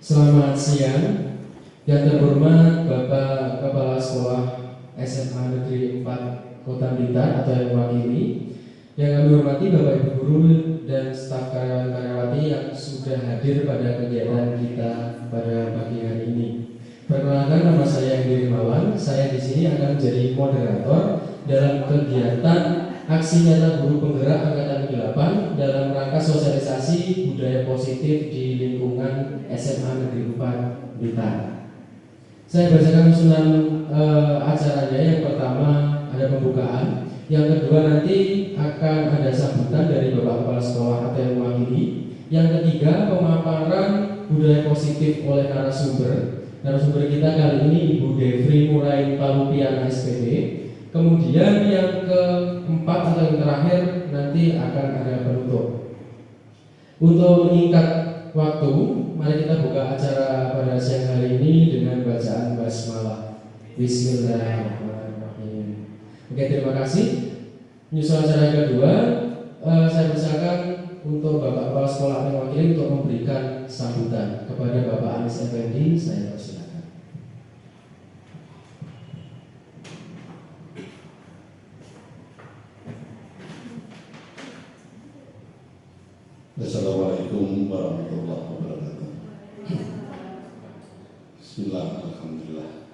Selamat siang, yang terhormat Bapak Kepala Sekolah SMA Negeri 4 Kota Blitar atau yang mewakili, yang kami hormati Bapak Ibu Guru dan staf karyawan-karyawati yang sudah hadir pada kegiatan kita pada pagi hari ini. Perkenalkan, nama saya Hendy Rimawan. Saya di sini akan menjadi moderator dalam kegiatan aksi nyata guru penggerak angkatan ke-8 dalam rangka sosialisasi budaya positif di lingkungan SMA Negeri 4 Blitar. Saya bacakan usulan acaranya. Yang pertama ada pembukaan, yang kedua nanti akan ada sambutan dari Bapak Kepala Sekolah atau yang mewakili, yang ketiga pemaparan budaya positif oleh narasumber kita kali ini Ibu Devri Murain Palupiana SPD. Kemudian yang keempat atau yang terakhir nanti akan ada penutup. Untuk menyingkat waktu, mari kita buka acara pada siang hari ini dengan bacaan basmalah. Bismillahirrahmanirrahim. Oke, terima kasih. Menyusul acara yang kedua, saya persilakan untuk Bapak Kepala Sekolah yang mewakili untuk memberikan sambutan kepada Bapak Anis Effendi. Saya persilakan. Assalamualaikum warahmatullahi wabarakatuh. Bismillah, alhamdulillah.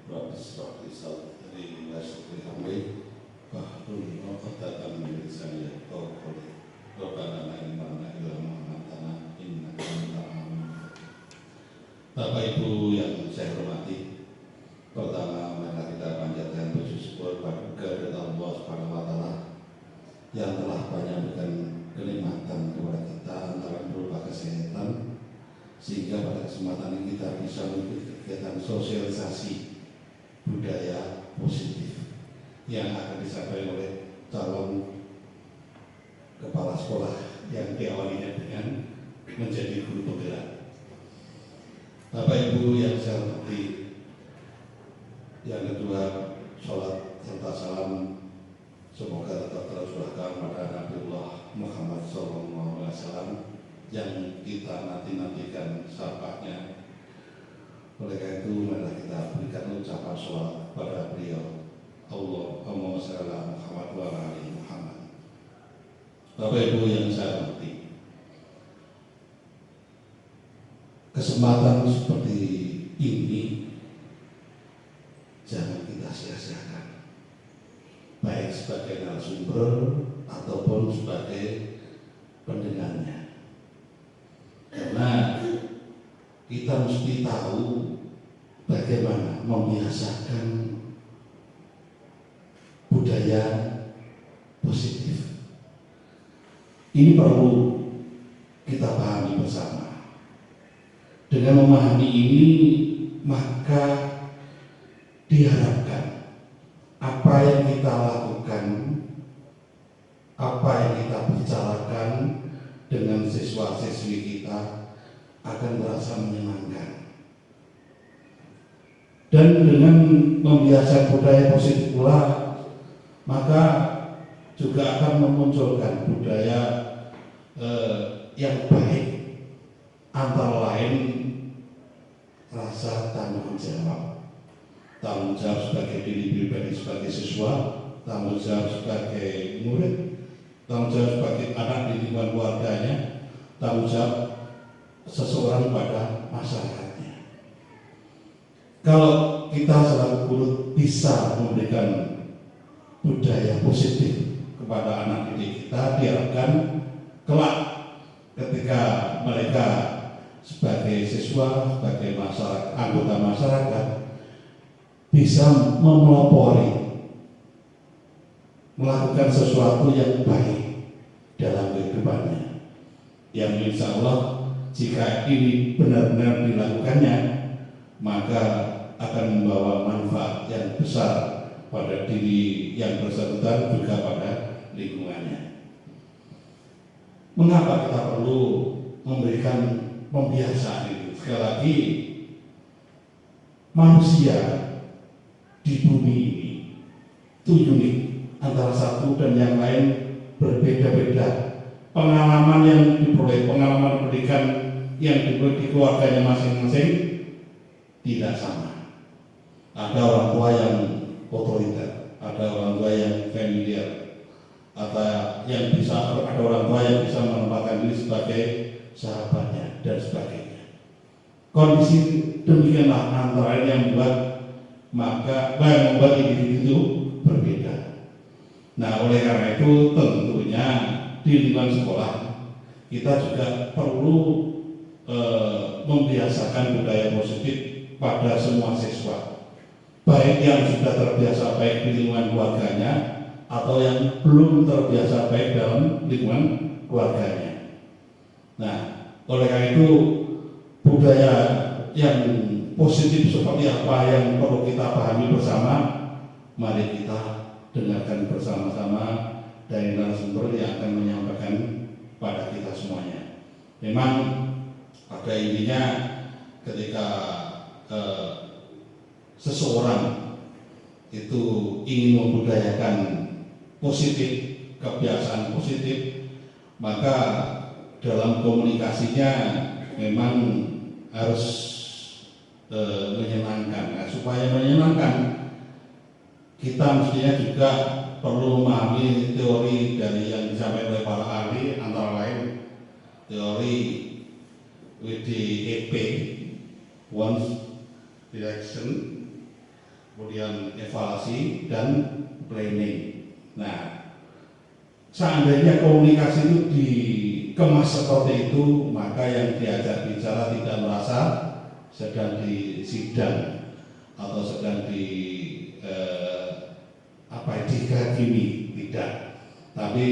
Rabbi shrah li sadri wa yassir li amri wahlul 'uqdatam min lisani yafqahu qawli. Rabbana la ilma lana illa ma 'allamtana innaka antal alimul hakim. Bapak Ibu yang saya hormati, pertama mari kita panjatkan puji syukur kepada Allah Subhanahu wa taala yang telah banyak memberikan kenikmatan kepada kita antara berupa kesehatan, sehingga pada kesempatan ini kita bisa mengikuti kegiatan sosialisasi budaya positif yang akan disampaikan oleh calon kepala sekolah yang diawalinya dengan menjadi guru penggerak. Bapak Ibu yang saya hormati, yang kedua, sholat serta salam semoga tetap tercurahkan pada Nabiullah Muhammad SAW yang kita nantikan syafaatnya. Oleh karena itu, marilah kita berikan ucapan sholawat kepada beliau. Allahumma shalli ala Muhammad wa ala ali Muhammad. Bapak Ibu yang saya hormati, kesempatan seperti ini jangan kita sia-siakan, baik sebagai narasumber ataupun sebagai pendengarnya, karena kita mesti tahu bagaimana membiasakan budaya positif. Ini perlu kita pahami bersama. Dengan memahami ini, maka diharapkan apa yang kita lakukan, apa yang kita bicarakan dengan siswa-siswi kita akan terasa menyenangkan. Dan dengan membiasakan budaya positif pula, maka juga akan memunculkan budaya yang baik, antara lain rasa tanggung jawab sebagai diri pribadi sebagai siswa, tanggung jawab sebagai murid, tanggung jawab sebagai anak di lingkungan keluarganya, tanggung jawab seseorang pada masyarakatnya. Kalau kita selaku guru bisa memberikan budaya positif kepada anak didik kita, diharapkan kelak ketika mereka sebagai siswa, sebagai anggota masyarakat bisa memelopori, melakukan sesuatu yang baik dalam kehidupannya, yang insya Allah jika ini benar-benar dilakukannya, maka akan membawa manfaat yang besar pada diri yang bersangkutan juga pada lingkungannya. Mengapa kita perlu memberikan pembiasaan itu? Sekali lagi, manusia di bumi ini itu unik, antara satu dan yang lain berbeda-beda. Pengalaman yang diperoleh, pengalaman pendidikan yang di keluarganya masing-masing tidak sama. Ada orang tua yang otoriter, ada orang tua yang familiar, ada orang tua yang bisa menempatkan diri sebagai sahabatnya dan sebagainya. Kondisi demikianlah antara yang membuat individu itu berbeda. Nah, oleh karena itu tentunya di lingkungan sekolah kita juga perlu membiasakan budaya positif pada semua siswa, baik yang sudah terbiasa baik di lingkungan keluarganya atau yang belum terbiasa baik dalam lingkungan keluarganya. Nah, oleh karena itu budaya yang positif seperti apa yang perlu kita pahami bersama. Mari kita dengarkan bersama-sama dari narasumber yang akan menyampaikan pada kita semuanya. Memang pada intinya ketika seseorang itu ingin membudayakan positif, kebiasaan positif, maka dalam komunikasinya memang harus menyenangkan. Nah, supaya menyenangkan, kita mestinya juga perlu memahami teori dari yang disampaikan oleh para ahli, antara lain teori WDEP, once, direction, kemudian evaluasi dan planning. Nah, seandainya komunikasi itu dikemas seperti itu, maka yang diajak bicara tidak merasa sedang di sidang atau sedang dihakimi, tidak. Tapi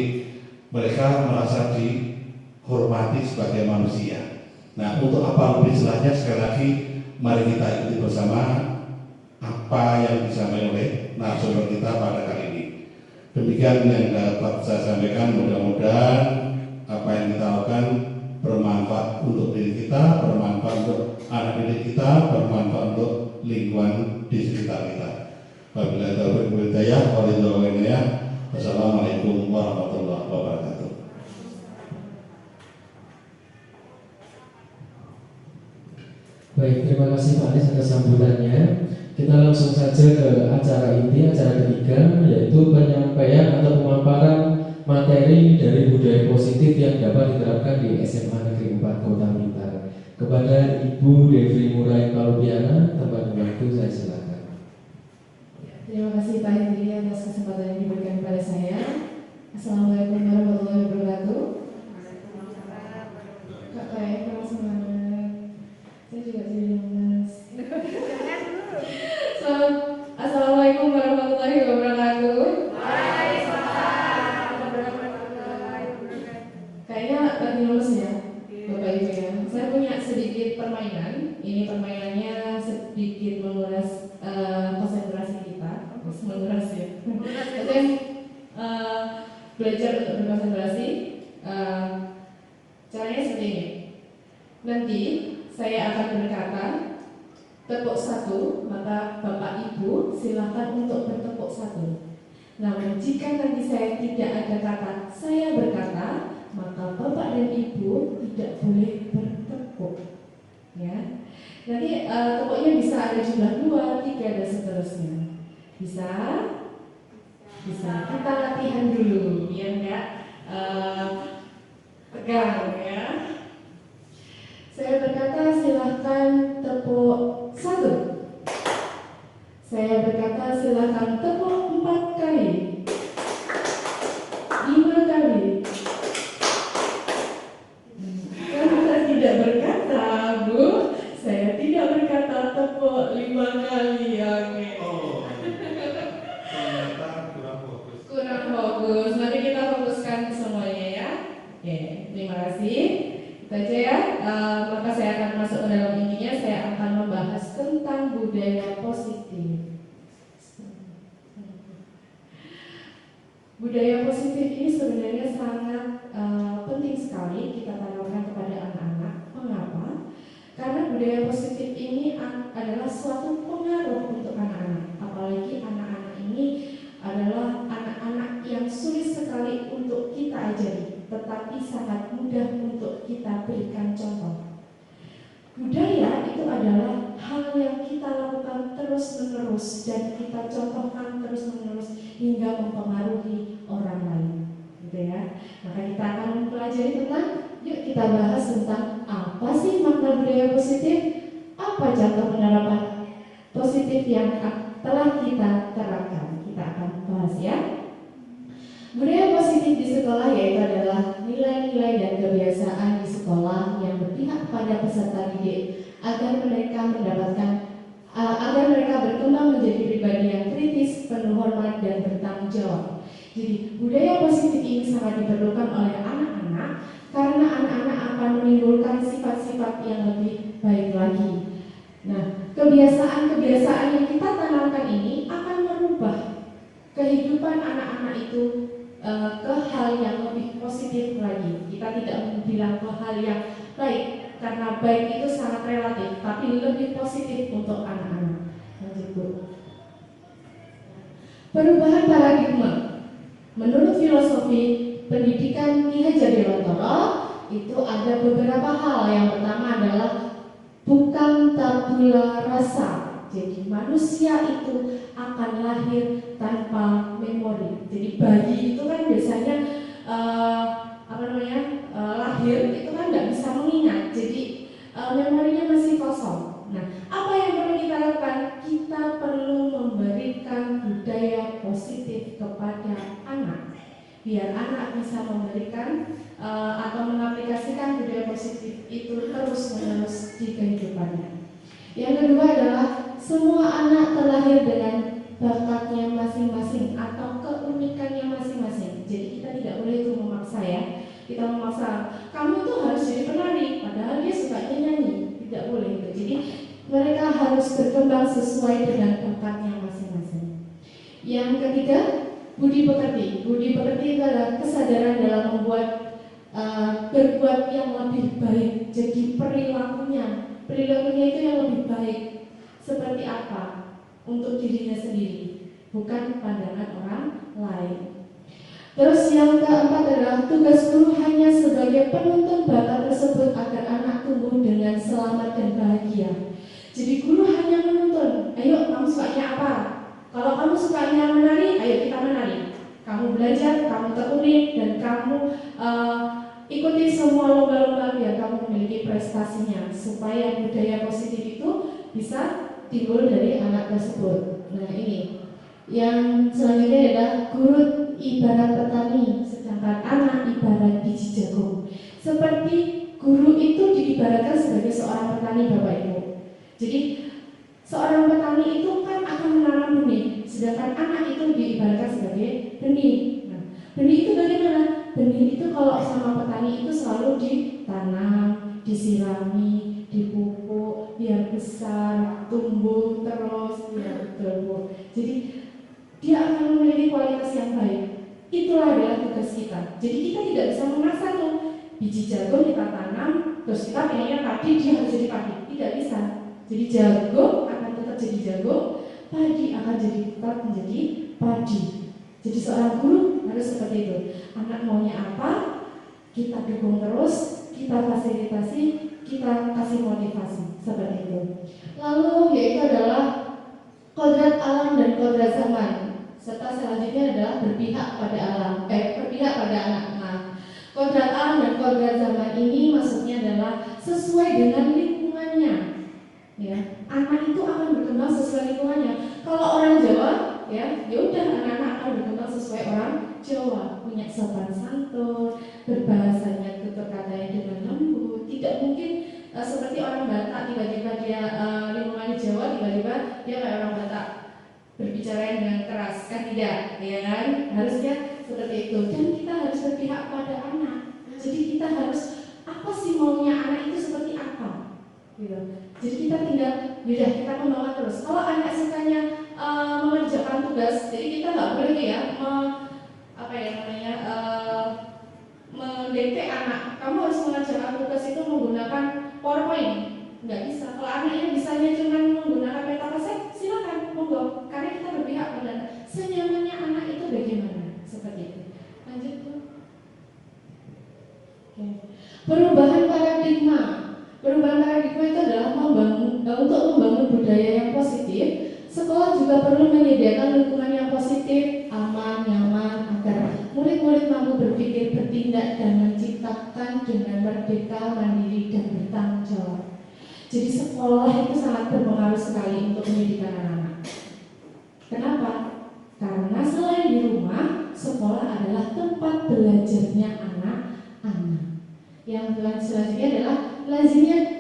mereka merasa dihormati sebagai manusia. Nah, untuk apa lebih jelasnya, sekali lagi mari kita ikuti bersama apa yang disampaikan oleh narasumber kita pada kali ini. Demikian yang dapat saya sampaikan. Mudah-mudahan apa yang kita lakukan bermanfaat untuk diri kita, bermanfaat untuk anak didik kita, bermanfaat untuk lingkungan di sekitar kita. Wabillahi taufiq wal hidayah. Wassalamualaikum warahmatullahi wabarakatuh. Baik, terima kasih Pak Anies atas sambutannya. Kita langsung saja ke acara inti, acara ketiga, yaitu penyampaian atau pemaparan materi dari budaya positif yang dapat diterapkan di SMA Negeri 4 Kota Blitar. Kepada Ibu Devri Murai Palupiana, tempat waktu saya silakan. Terima kasih Pak Hendri atas kesempatan yang diberikan kepada saya. Assalamualaikum warahmatullahi wabarakatuh. Kak Kai, langsung banget. Saya juga jadi lemas. Assalamualaikum warahmatullahi wabarakatuh. Kayaknya lagi lulus ya, Bapak Ibu ya. Saya punya sedikit permainan. Ini permainannya sedikit menguras konsentrasi kita. Menguras ya. Saya belajar untuk berkonsentrasi. Caranya seperti ini. Nanti saya akan berkata tepuk satu, maka Bapak Ibu silakan untuk bertepuk satu. Namun jika nanti saya tidak ada kata saya berkata, maka Bapak dan Ibu tidak boleh bertepuk. Ya. Nanti tepuknya bisa ada jumlah 2, 3 dan seterusnya. Bisa? Bisa. Kita latihan dulu biar nggak tegang ya. Saya berkata silahkan tepuk 1. Saya berkata silahkan tepuk 4 kali, 5 kali. Saya tidak berkata, Bu. Saya tidak berkata tepuk 5 kali. Oke. Ternyata kurang fokus. Kurang fokus. Nanti kita fokuskan semuanya ya. Oke. Terima kasih. Itu aja ya. Maka saya akan masuk ke dalam intinya. Saya akan membahas tentang budaya positif. Budaya positif ini sebenarnya sangat penting sekali kita tanamkan kepada anak-anak. Mengapa? Karena budaya positif ini adalah suatu pengaruh untuk anak-anak. Apalagi anak-anak ini adalah anak-anak yang sulit sekali untuk kita ajari, tetapi sangat mudah untuk kita berikan contoh. terus dan kita contohkan terus-menerus hingga mempengaruhi orang lain, gitu ya. Maka kita akan mempelajari tentang, yuk kita bahas tentang apa sih makna budaya positif, apa contoh penerapan positif yang telah kita terapkan. Kita akan bahas ya. Budaya positif di sekolah yaitu adalah nilai-nilai dan kebiasaan di sekolah yang berpihak pada peserta didik agar mereka berkembang menjadi pribadi yang kritis, penuh hormat dan bertanggung jawab. Jadi budaya positif ini sangat diperlukan oleh anak-anak karena anak-anak akan menimbulkan sifat-sifat yang lebih baik lagi. Nah, kebiasaan-kebiasaan yang kita tanamkan ini akan merubah kehidupan anak-anak itu ke hal yang lebih positif lagi. Kita tidak bilang ke hal yang baik, karena baik itu sangat relatif, tapi lebih positif untuk anak-anak. Lanjut Bu. Perubahan paradigma. Menurut filosofi pendidikan Ki Hajar Dewantara itu ada beberapa hal. Yang pertama adalah bukan tabula rasa. Jadi manusia itu akan lahir tanpa memori. Jadi bayi itu kan biasanya lahir itu kan nggak bisa mengingat. Jadi memorinya masih kosong. Nah, apa yang perlu kita lakukan? Kita perlu memberikan budaya positif kepada anak, biar anak bisa memberikan atau mengaplikasikan budaya positif itu terus-menerus di kehidupannya. Yang kedua adalah semua anak terlahir dengan bakatnya masing-masing atau keunikannya masing-masing. Jadi kita tidak boleh itu memaksa ya. Kita memaksa, kamu tuh harus jadi penari, padahal dia sukanya nyanyi. Tidak boleh itu. Jadi mereka harus berkembang sesuai dengan bakatnya masing-masing. Yang ketiga, budi pekerti. Budi pekerti itu adalah kesadaran dalam berbuat yang lebih baik. Jadi perilakunya itu yang lebih baik. Seperti apa? Untuk dirinya sendiri, bukan pandangan orang lain. Terus yang keempat adalah tugas guru hanya sebagai penuntun bakat tersebut agar anak tumbuh dengan selamat dan bahagia. Jadi guru hanya menuntun, ayo kamu sukanya apa? Kalau kamu sukanya menari, ayo kita menari. Kamu belajar, kamu tekuni, dan kamu ikuti semua lomba-lomba biar kamu memiliki prestasinya, supaya budaya positif itu bisa timbul dari anak tersebut. Nah ini yang selanjutnya adalah guru ibarat petani, sedangkan anak ibarat biji jagung. Seperti guru itu diibaratkan sebagai seorang petani, Bapak Ibu. Jadi seorang petani itu kan akan menanam benih, sedangkan anak itu diibaratkan sebagai benih. Nah, benih itu bagaimana? Benih itu kalau sama petani itu selalu ditanam, disirami, dipupuk, biar besar, tumbuh terus, ya betul. Jadi dia akan memiliki kualitas yang baik. Itulah adalah tugas kita. Jadi kita tidak bisa memaksa tuh biji jagung kita tanam, terus kita pengennya padi, dia harus jadi padi. Tidak bisa. Jadi jagung akan tetap jadi jagung, padi akan tetap menjadi padi. Jadi seorang guru harus seperti itu. Anak maunya apa, kita dukung terus, kita fasilitasi, kita kasih motivasi, seperti itu. Lalu yaitu adalah kodrat alam dan kodrat zaman. Serta selanjutnya adalah berpihak pada anak. Nah, kodrat alam dan kodrat zaman ini maksudnya adalah sesuai dengan lingkungannya. Ya, anak itu akan berkembang sesuai lingkungannya. Kalau orang Jawa, ya udah anak-anak akan berkembang sesuai orang Jawa, punya sopan santun, berbahasanya tutur katanya dengan lembut. Tidak mungkin seperti orang Batak tiba-tiba dia lingkungan Jawa tiba-tiba dia kayak orang Batak berbicara dengan keras, kan tidak, ya kan? Harusnya seperti itu. Dan kita harus berpihak pada anak. Jadi kita harus apa sih maunya anak itu seperti apa? Gitu. Jadi kita tinggal, yaudah kita kembangkan terus. Kalau anak sukanya mengerjakan tugas, jadi kita nggak boleh ya mendikte anak. Kamu harus mengerjakan tugas itu menggunakan PowerPoint. Nggak bisa. Kalau anaknya bisanya cuma menggunakan metaverse, silakan, monggo. Karena kita berpihak pada senyamannya anak itu bagaimana, seperti itu. Lanjut Bu. Oke. Perubahan paradigma. Perubahan paradigma itu adalah untuk membangun budaya yang positif. Sekolah juga perlu menyediakan lingkungan yang positif, aman, nyaman, agar murid-murid mampu berpikir, bertindak, dan menciptakan dengan merdeka, mandiri, dan bertanggung jawab. Jadi sekolah itu sangat berpengaruh sekali untuk pendidikan anak-anak. Kenapa? Karena selain di rumah, sekolah adalah tempat belajarnya anak-anak. Yang selanjutnya adalah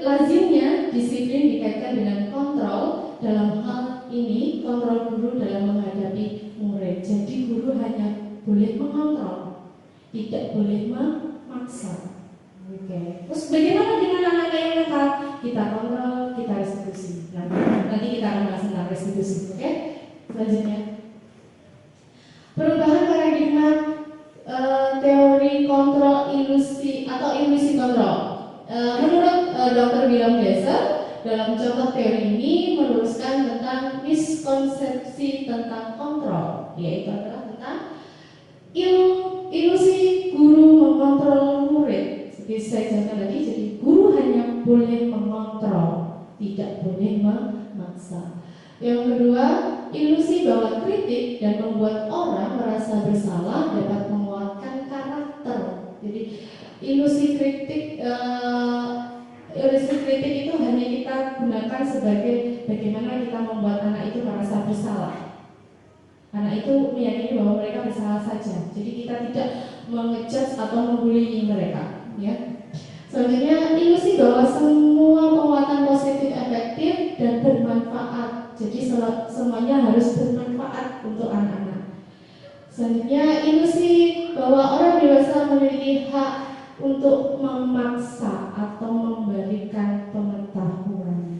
lazimnya disiplin dikaitkan dengan kontrol. Dalam hal ini, kontrol guru dalam menghadapi murid. Jadi guru hanya boleh mengontrol, tidak boleh memaksa. Oke. Terus bagaimana dengan anak-anak yang nakal? Kita kontrol, kita restitusi. Nanti kita akan bahas tentang restitusi. Oke? Selanjutnya, perubahan paradigma teori kontrol ilusi atau ilusi kontrol. Menurut Dr. William Glasser, dalam contoh teori ini meluruskan tentang miskonsepsi tentang kontrol, yaitu adalah tentang ilusi guru mengontrol murid. Seperti saya jelaskan tadi, jadi guru hanya boleh mengontrol, tidak boleh memaksa. Yang kedua, ilusi bahwa kritik dan membuat orang merasa bersalah dapat menguatkan karakter. Jadi ilusi kritik itu hanya kita gunakan sebagai bagaimana kita membuat anak itu merasa bersalah. Anak itu meyakini bahwa mereka bersalah saja. Jadi kita tidak mengejudge atau membuli mereka. Ya. Selanjutnya, ilusi bahwa semua penguatan positif efektif dan bermanfaat. Jadi semuanya harus bermanfaat untuk anak-anak. Selanjutnya, ilusi bahwa orang dewasa memiliki hak untuk memaksa atau memberikan pengetahuan.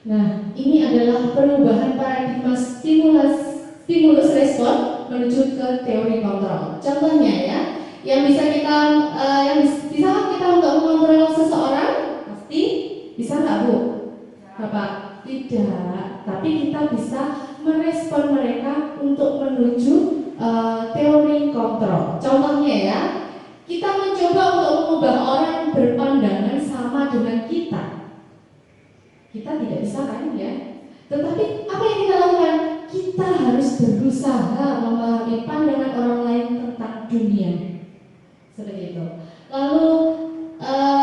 Nah, ini adalah perubahan paradigma stimulus respon menuju ke teori kontrol. Contohnya ya, yang bisa kita untuk mengontrol seseorang, pasti bisa nggak Bu? Bapak? Tidak. Tapi kita bisa merespon mereka untuk menuju teori kontrol. Contohnya ya, kita mencoba untuk mengubah orang berpandangan sama dengan kita. Kita tidak bisa kan ya? Tetapi apa yang kita lakukan? Kita harus berusaha memahami pandangan orang lain tentang dunia. Seperti itu. Lalu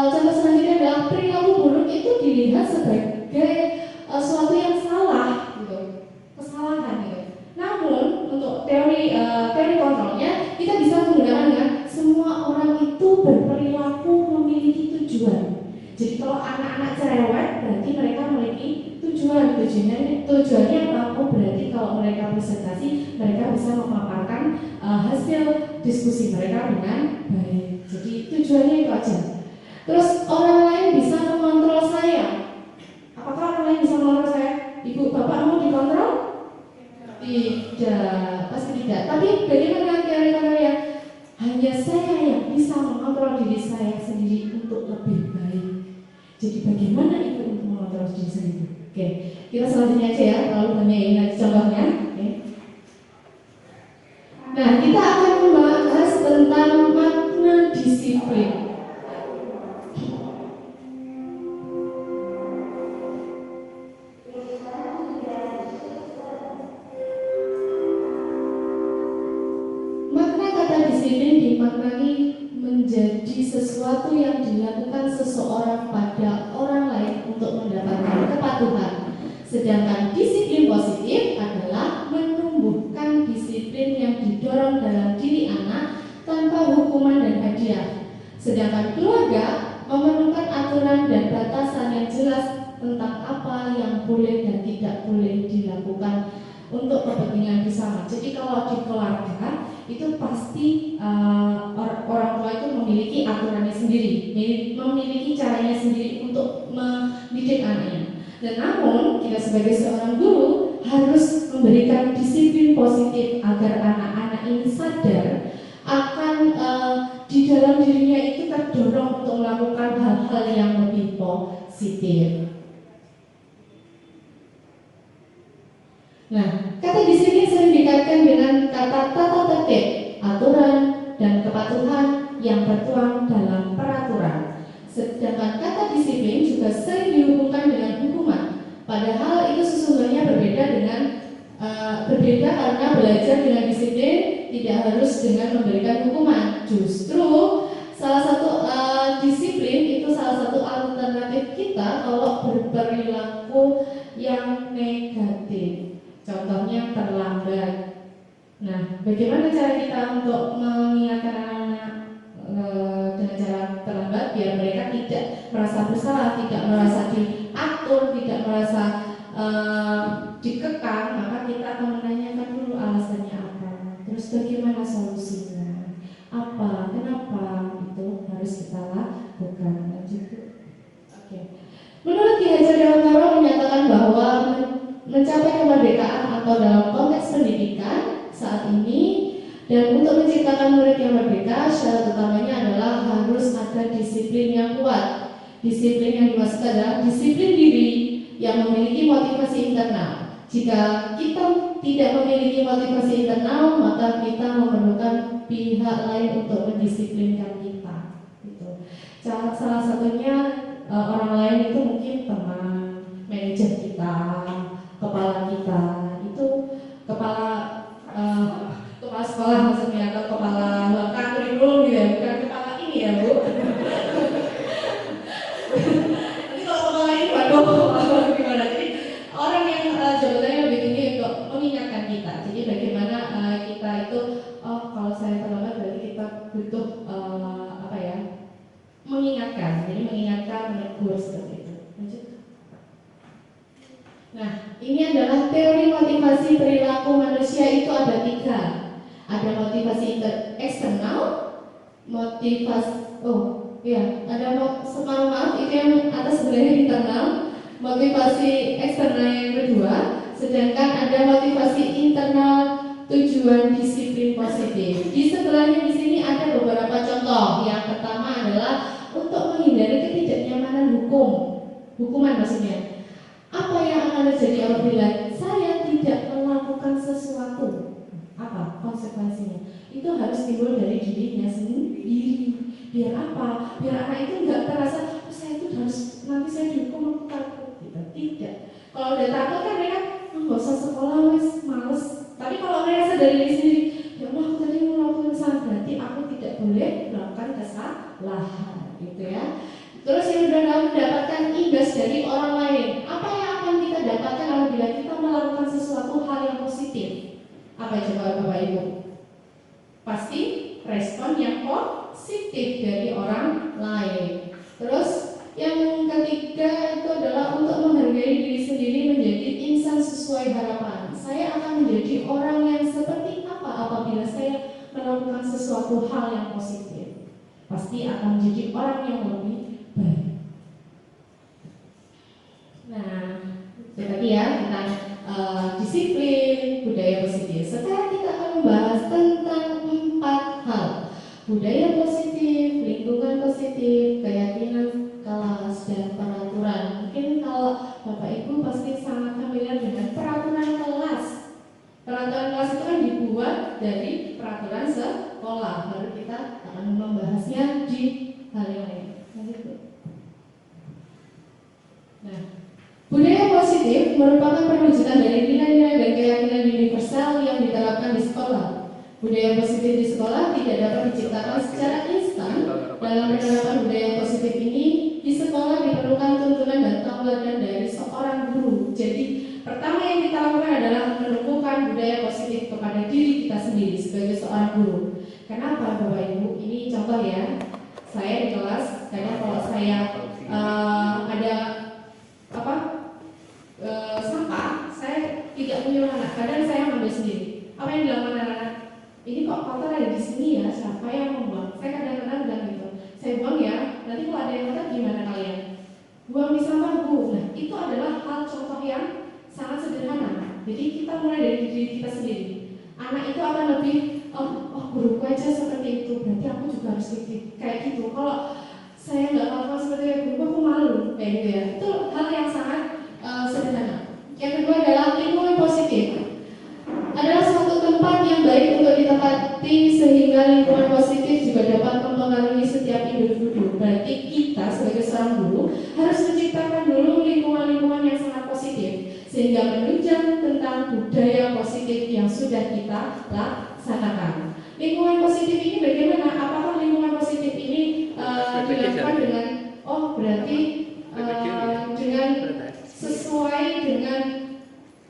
contoh selanjutnya adalah perilaku buruk itu dilihat sebagai suatu yang salah, gitu, kesalahan gitu. Namun untuk teori kontrolnya kita bisa menggunakan dengan semua orang itu berperilaku memiliki tujuan. Jadi kalau anak-anak cerewet berarti mereka memiliki tujuan. Tujuannya apa? Oh, berarti kalau mereka presentasi mereka bisa memaparkan hasil diskusi mereka dengan baik. Jadi tujuannya itu aja. Terus orang lain bisa mengontrol saya. Apakah orang lain bisa mengontrol saya? Ibu, bapak mau dikontrol? Tidak, pasti tidak. Tapi bagaimana teori kontrolnya? Hanya saya yang bisa mengontrol diri saya sendiri untuk lebih baik. Jadi bagaimana itu untuk mengontrol diri sendiri? Oke, kita selanjutnya aja ya. Lalu banyak yang lagi contohnya. Oke. Nah, kita akan membahas tentang makna disiplin. Makna kata disiplin dimaknai menjadi sesuatu yang dilakukan seseorang pada orang lain untuk mendapatkan kepatuhan. Sedangkan disiplin positif adalah menumbuhkan disiplin yang didorong dalam diri anak tanpa hukuman dan hadiah. Sedangkan keluarga memerlukan aturan dan batasan yang jelas tentang apa yang boleh dan tidak boleh dilakukan untuk kepentingan bersama. Jadi kalau di keluarga itu pasti orang tua itu memiliki aturannya sendiri, memiliki caranya sendiri untuk mendidik anaknya. Dan namun kita sebagai seorang guru harus memberikan disiplin positif agar anak-anak ini sadar akan di dalam dirinya itu terdorong untuk melakukan hal-hal yang lebih positif. Nah, kata disiplin sering dikaitkan dengan kata tata tertib, aturan, dan kepatuhan yang tertuang dalam peraturan. Sedangkan kata disiplin juga sering dihubungkan dengan hukuman. Padahal itu sesungguhnya berbeda dengan berbeda karena belajar dengan disiplin tidak harus dengan memberikan hukuman. Justru salah satu disiplin itu salah satu alternatif kita kalau berperilaku yang negatif. Contohnya terlambat. Nah, bagaimana cara kita untuk mengingatkan anak-anak dengan cara terlambat biar mereka tidak merasa bersalah, tidak merasa diatur, tidak merasa dikekang? Maka kita akan menanyakan dulu alasannya apa, terus bagaimana solusinya, apa, kenapa itu harus kita lakukan. Lanjut. Oke. Menurut Ki Hajar Dewantara menyatakan bahwa mencapai kemerdekaan atau dalam konteks pendidikan saat ini dan untuk menciptakan murid yang merdeka, syarat utamanya adalah harus ada disiplin yang kuat. Disiplin yang dimaksud adalah disiplin diri yang memiliki motivasi internal. Jika kita tidak memiliki motivasi internal, maka kita memerlukan pihak lain untuk mendisiplinkan kita. Gitu. Salah satunya orang lain itu mungkin teman, manajer kita, kepala kita, itu kepala sekolah maksudnya, atau kepala kurikulum gitu ya, bukan kepala ini ya Bu. Nanti kalau kepala ini waduh gimana? Jadi orang yang jabatannya lebih tinggi untuk mengingatkan kita. Jadi bagaimana kita itu, oh kalau saya terlambat berarti kita butuh mengingatkan. Jadi mengingatkan, menegur seperti itu. Lanjut. Nah, ini adalah teori motivasi perilaku manusia itu ada 3. Ada motivasi eksternal, motivasi maaf itu yang atas sebenarnya internal, motivasi eksternal yang kedua, sedangkan ada motivasi internal tujuan disiplin positif. Di sebelahnya di sini ada beberapa contoh. Yang pertama adalah untuk menghindari ketidaknyamanan hukuman maksudnya. Apa yang akan terjadi apabila saya tidak melakukan sesuatu? Apa konsekuensinya? Itu harus timbul dari dirinya sendiri. Biar apa? Biar anak itu nggak terasa, saya itu harus nanti saya dihukum, aku takut. Gitu. Tidak. Kalau udah takut kan mereka nggak usah sekolah, wes males. Tapi kalau mereka sadar dari sendiri, ya Allah aku tadi melakukan kesalahan, berarti aku tidak boleh melakukan kesalahan, gitu ya. Terus yang sudah mendapatkan imbas dari orang lain, apa yang akan kita dapatkan apabila kita melakukan sesuatu hal yang positif? Apa coba Bapak Ibu? Pasti respon yang positif dari orang lain. Terus yang ketiga itu adalah untuk menghargai diri sendiri menjadi insan sesuai harapan. Saya akan menjadi orang yang seperti apa apabila saya melakukan sesuatu hal yang positif? Pasti akan menjadi orang yang lebih baik. Nah, itu tadi ya tentang disiplin, budaya positif. Sekarang kita akan membahas tentang 4 hal: budaya positif, lingkungan positif, keyakinan kelas, dan peraturan. Mungkin kalau Bapak Ibu pasti sangat familiar dengan peraturan kelas. Peraturan kelas itu kan dibuat dari peraturan sekolah. Baru kita akan membahasnya di hal yang lain. Nah, budaya positif merupakan perwujudan dari nilai-nilai dan keyakinan universal yang diterapkan di sekolah. Budaya positif di sekolah tidak dapat diciptakan secara instan. Dalam penerapan budaya positif ini, di sekolah diperlukan tuntunan dan tauladan dari seorang guru. Jadi, pertama yang kita lakukan adalah menumbuhkan budaya positif kepada diri kita sendiri sebagai seorang guru. Kenapa Bapak Ibu? Ini contoh ya. Saya di kelas, kadang kalau saya ada sampah, saya tidak menyuruh anak. Kadang saya ambil sendiri. Apa yang dilakukan anak-anak? Ini kok kotor ada di sini ya? Siapa yang membuang? Saya kadang-kadang bilang gitu. Saya buang ya. Nanti kalau ada yang kotor gimana kalian? Buang di sampah Bu. Nah, itu adalah hal contoh yang sangat sederhana. Jadi kita mulai dari diri kita sendiri. Anak itu akan lebih, oh guruku aja seperti itu, berarti aku juga harus kayak gitu. Kalau saya nggak melakukan seperti itu, aku malu kayak gitu ya. Itu hal yang sangat sederhana. Yang kedua adalah lingkungan positif. Adalah suatu tempat yang baik untuk ditempati sehingga lingkungan positif juga dapat mempengaruhi setiap individu. Berarti kita sebagai seorang guru harus menciptakan dulu lingkungan-lingkungan yang sangat positif. kita laksanakan. Lingkungan positif ini bagaimana? Apakah lingkungan positif ini dilakukan dengan berarti dengan sesuai dengan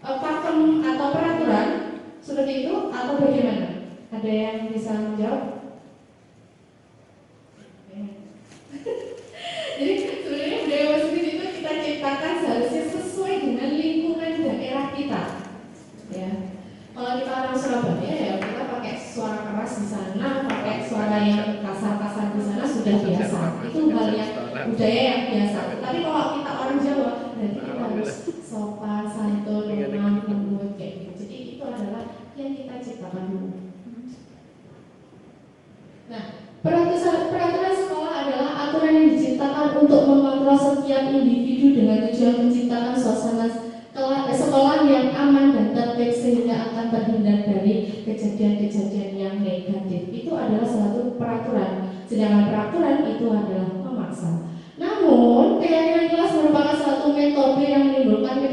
pakem atau peraturan seperti itu atau bagaimana? Ada yang bisa menjawab? Jadi sebenarnya budaya positif itu kita ciptakan seharusnya sesuai dengan lingkungan daerah kita. Ya, kalau kita orang Surabaya ya kita pakai suara keras di sana, pakai suara yang kasar-kasar di sana sudah biasa. Itu hal yang budaya yang biasa. Tapi kalau kita orang Jawa, berarti kita harus sopan, santun, ramah, lembut kayak gitu. Jadi itu adalah yang kita ciptakan dulu. Nah, peraturan sekolah adalah aturan yang diciptakan untuk mengontrol setiap individu dengan tujuan menciptakan suasana sekolah yang aman dan tertib sehingga akan terhindar dari kejadian-kejadian yang negatif. Itu adalah suatu peraturan. Sedangkan peraturan itu adalah memaksa. Namun, keyakinan kelas merupakan suatu metode yang menimbulkan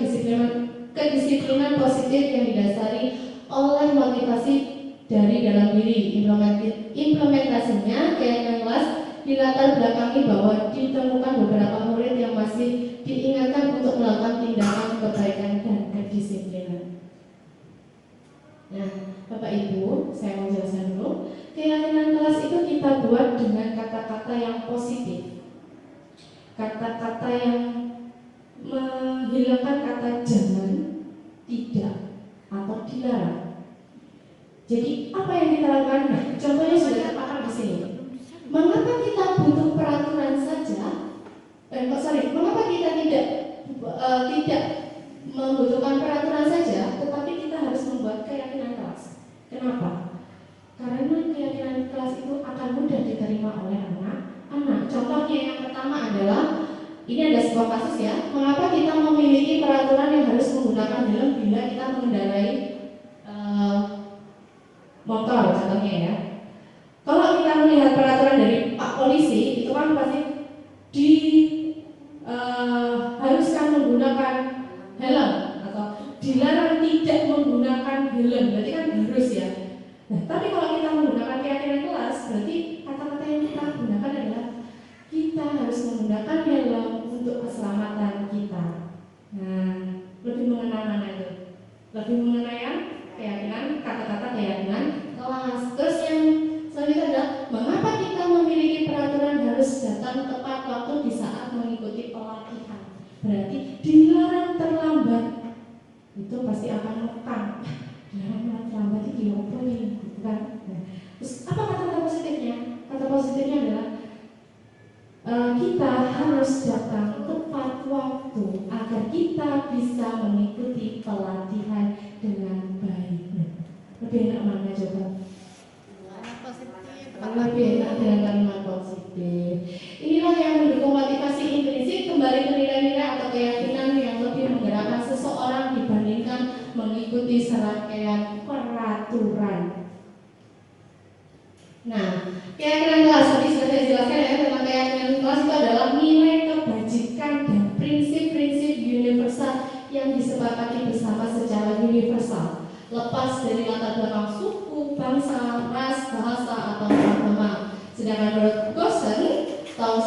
kedisiplinan positif yang didasari oleh motivasi dari dalam diri. Implementasinya keyakinan kelas dilatar belakangi bahwa ditemukan beberapa murid yang masih diingatkan untuk melakukan tindakan kebaikan dan kedisiplinan. Nah, Bapak Ibu, saya mau jelaskan dulu. Keyakinan kelas itu kita buat dengan kata-kata yang positif, kata-kata yang menghilangkan kata jangan, tidak, atau dilarang. Jadi apa yang kita lakukan? Contohnya sudah terpakai di sini. Mengapa kita butuh peraturan saja? Mengapa kita tidak membutuhkan peraturan saja, tetapi kita harus membuat keyakinan kelas? Kenapa? Karena keyakinan kelas itu akan mudah diterima oleh anak-anak. Contohnya yang pertama adalah ini ada sebuah kasus ya. Mengapa kita memiliki peraturan yang harus menggunakan helm bila kita mengendarai motor contohnya ya. Kalau kita melihat peraturan dari Pak Polisi itu kan pasti haruskan menggunakan helm atau dilarang tidak menggunakan helm, berarti kan harus ya. Nah, tapi kalau kita menggunakan keyakinan kelas, berarti kata-kata yang kita gunakan adalah kita harus menggunakan helm untuk keselamatan kita. Nah, lebih mengenai mana itu? Lebih mengenai keyakinan, kata-kata keyakinan kelas. Terus yang selanjutnya adalah mengapa kita memiliki peraturan harus datang tepat waktu di saat mengikuti pelatihan. Berarti dilarang terlambat. Itu pasti akan mekang. Dilarang terlambat itu diobrolin, bukan? Terus apa kata-kata positifnya? Kata positifnya adalah kita harus datang tepat waktu agar kita bisa mengikuti pelatihan dengan baik. Lebih enak mana coba? Lebih enak dengan kalimat positif. Inilah yang mendukung motivasi intrinsik, kembali ke nilai-nilai atau keyakinan yang lebih menggerakkan seseorang dibandingkan mengikuti serangkaian peraturan. Nah, keyakinan kelas tadi sudah saya jelaskan ya tentang keyakinan kelas itu adalah nilai kebajikan dan prinsip-prinsip universal yang disepakati bersama secara universal, lepas dari latar belakang suku, bangsa, ras, bahasa atau agama. Sedangkan menurut Gossen tahun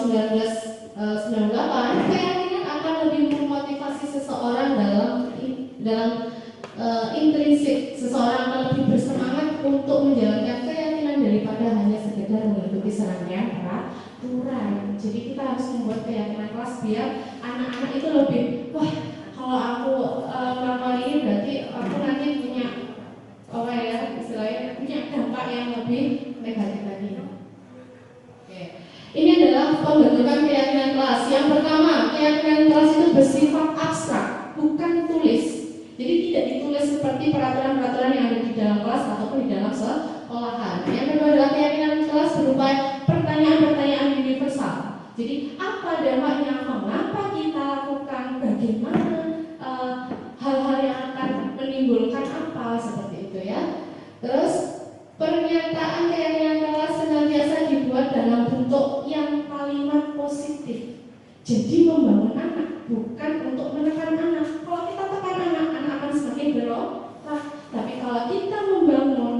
1998, keyakinan akan lebih memotivasi seseorang dalam intrinsik. Seseorang akan lebih bersemangat untuk menjalankan keyakinan daripada hanya sekedar mengikuti serangkaian peraturan. Jadi kita harus membuat keyakinan kelas biar anak-anak itu lebih, wah kalau aku melakukan ini berarti aku nanti punya istilahnya punya dampak yang lebih negatif lagi. Oke. Ini adalah pembentukan keyakinan kelas. Yang pertama, keyakinan kelas itu bersifat abstrak, bukan tulis. Jadi tidak ditulis seperti peraturan-peraturan yang ada di dalam kelas ataupun di dalam sekolahan. Yang kedua adalah keyakinan kelas berupa pertanyaan-pertanyaan universal. Jadi apa dampaknya, mengapa kita lakukan, bagaimana hal-hal yang akan menimbulkan apa, seperti itu ya. Terus pernyataan keyakinan kelas senantiasa dibuat dalam bentuk yang kalimat positif. Jadi membangun anak, bukan untuk menekan anak. Kalau kita tekan anak, anak akan semakin berubah. Tapi kalau kita membangun